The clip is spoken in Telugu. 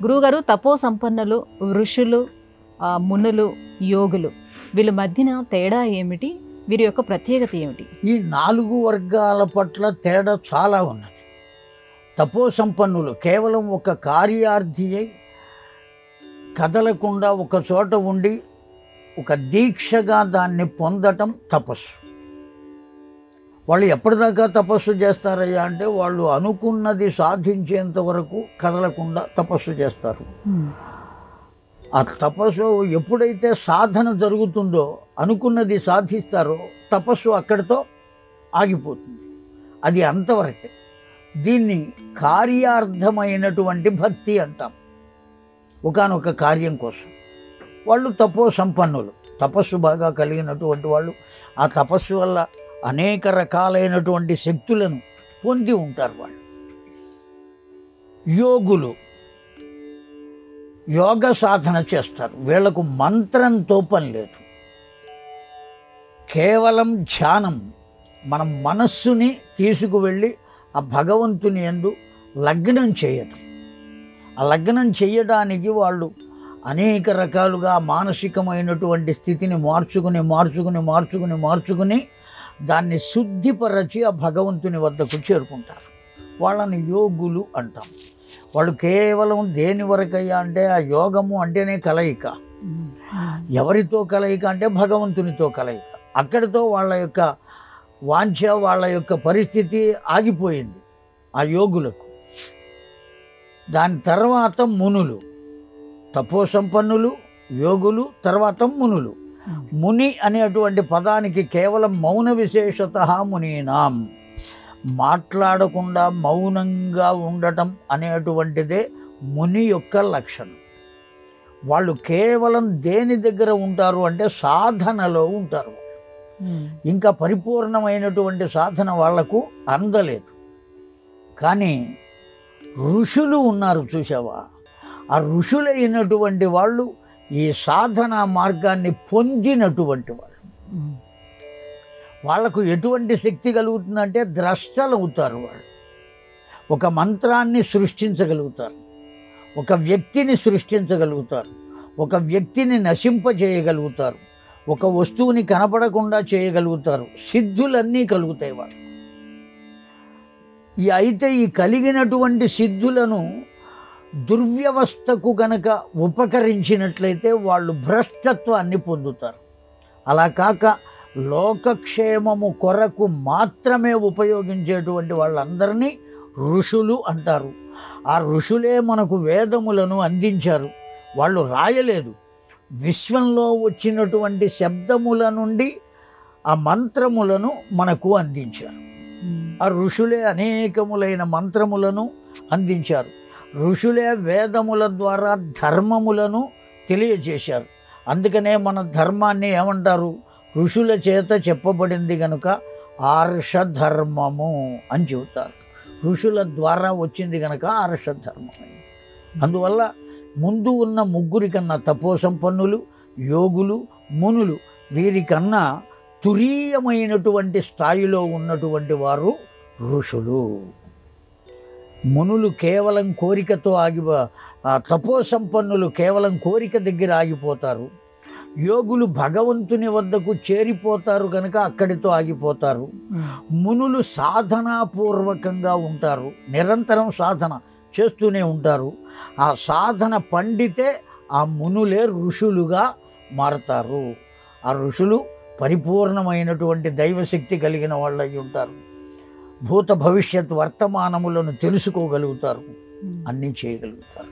గురువుగారు తపో సంపన్నులు, ఋషులు, మునులు, యోగులు వీళ్ళ మధ్యన తేడా ఏమిటి? వీరి యొక్క ప్రత్యేకత ఏమిటి? ఈ 4 వర్గాల పట్ల తేడా చాలా ఉన్నది. తపో సంపన్నులు కేవలం ఒక కార్యార్థి అయి కదలకుండా ఒక చోట ఉండి ఒక దీక్షగా దాన్ని పొందటం తపస్సు. వాళ్ళు ఎప్పటిదాకా తపస్సు చేస్తారయ్యా అంటే వాళ్ళు అనుకున్నది సాధించేంత వరకు కదలకుండా తపస్సు చేస్తారు. ఆ తపస్సు ఎప్పుడైతే సాధన జరుగుతుందో అనుకున్నది సాధిస్తారో తపస్సు అక్కడితో ఆగిపోతుంది. అది అంతవరకే. దీన్ని కార్యార్థమైనటువంటి భక్తి అంటాం. ఒకానొక కార్యం కోసం వాళ్ళు తపో సంపన్నులు, తపస్సు బాగా కలిగినటువంటి వాళ్ళు. ఆ తపస్సు వల్ల అనేక రకాలైనటువంటి శక్తులను పొంది ఉంటారు వాళ్ళు. యోగులు యోగ సాధన చేస్తారు. వీళ్లకు మంత్రంతో పని లేదు, కేవలం ధ్యానం. మనం మనస్సుని తీసుకువెళ్ళి ఆ భగవంతుని యందు లగ్నం చేయటం. ఆ లగ్నం చేయడానికి వాళ్ళు అనేక రకాలుగా మానసికమైనటువంటి స్థితిని మార్చుకుని దాన్ని శుద్ధిపరచి ఆ భగవంతుని వద్దకు చేరుకుంటారు. వాళ్ళని యోగులు అంటాం. వాళ్ళు కేవలం దేని వరకయ్యా అంటే ఆ యోగము అంటేనే కలయిక. ఎవరితో కలయిక అంటే భగవంతునితో కలయిక. అక్కడితో వాళ్ళ యొక్క వాంఛ, వాళ్ళ యొక్క పరిస్థితి ఆగిపోయింది ఆ యోగులకు. దాని తర్వాత మునులు, తపో సంపన్నులు, యోగులు, తర్వాత మునులు. ముని అనేటువంటి పదానికి కేవలం మౌన విశేషత మునీనాం, మాట్లాడకుండా మౌనంగా ఉండటం అనేటువంటిదే ముని యొక్క లక్షణం. వాళ్ళు కేవలం దేని దగ్గర ఉంటారు అంటే సాధనలో ఉంటారు. ఇంకా పరిపూర్ణమైనటువంటి సాధన వాళ్లకు అందలేదు. కానీ ఋషులు ఉన్నారు చూసావా, ఆ ఋషులైనటువంటి వాళ్ళు ఈ సాధనా మార్గాన్ని పొందినటువంటి వాళ్ళు. వాళ్లకు ఎటువంటి శక్తి కలుగుతుందంటే ద్రష్టలు అవుతారు. వాళ్ళు ఒక మంత్రాన్ని సృష్టించగలుగుతారు, ఒక వ్యక్తిని సృష్టించగలుగుతారు, ఒక వ్యక్తిని నశింపజేయగలుగుతారు, ఒక వస్తువుని కనపడకుండా చేయగలుగుతారు. సిద్ధులన్నీ కలుగుతాయి వాళ్ళు. అయితే ఈ కలిగినటువంటి సిద్ధులను దుర్వ్యవస్థకు గనక ఉపకరించినట్లయితే వాళ్ళు భ్రష్టత్వాన్ని పొందుతారు. అలా కాక లోకక్షేమము కొరకు మాత్రమే ఉపయోగించేటువంటి వాళ్ళందరినీ ఋషులు అంటారు. ఆ ఋషులే మనకు వేదములను అందించారు. వాళ్ళు రాయలేదు, విశ్వంలో వచ్చినటువంటి శబ్దముల నుండి ఆ మంత్రములను మనకు అందించారు. ఆ ఋషులే అనేకములైన మంత్రములను అందించారు. ఋషులే వేదముల ద్వారా ధర్మములను తెలియజేశారు. అందుకనే మన ధర్మాన్ని ఏమంటారు? ఋషుల చేత చెప్పబడింది కనుక ఆర్షధర్మము అని చెబుతారు. ఋషుల ద్వారా వచ్చింది కనుక ఆర్షధర్మం అయింది. అందువల్ల ముందు ఉన్న ముగ్గురి కన్నా తపో సంపన్నులు, యోగులు, మునులు వీరికన్నా తురీయమైనటువంటి స్థాయిలో ఉన్నటువంటి వారు ఋషులు. మునులు కేవలం కోరికతో తపో సంపన్నులు కేవలం కోరిక దగ్గర ఆగిపోతారు. యోగులు భగవంతుని వద్దకు చేరిపోతారు కనుక అక్కడితో ఆగిపోతారు. మునులు సాధనాపూర్వకంగా ఉంటారు, నిరంతరం సాధన చేస్తూనే ఉంటారు. ఆ సాధన పండితే ఆ మునులే ఋషులుగా మారతారు. ఆ ఋషులు పరిపూర్ణమైనటువంటి దైవశక్తి కలిగిన వాళ్ళు అయి ఉంటారు. భూత భవిష్యత్ వర్తమానములను తెలుసుకోగలుగుతారు, అన్నీ చేయగలుగుతారు.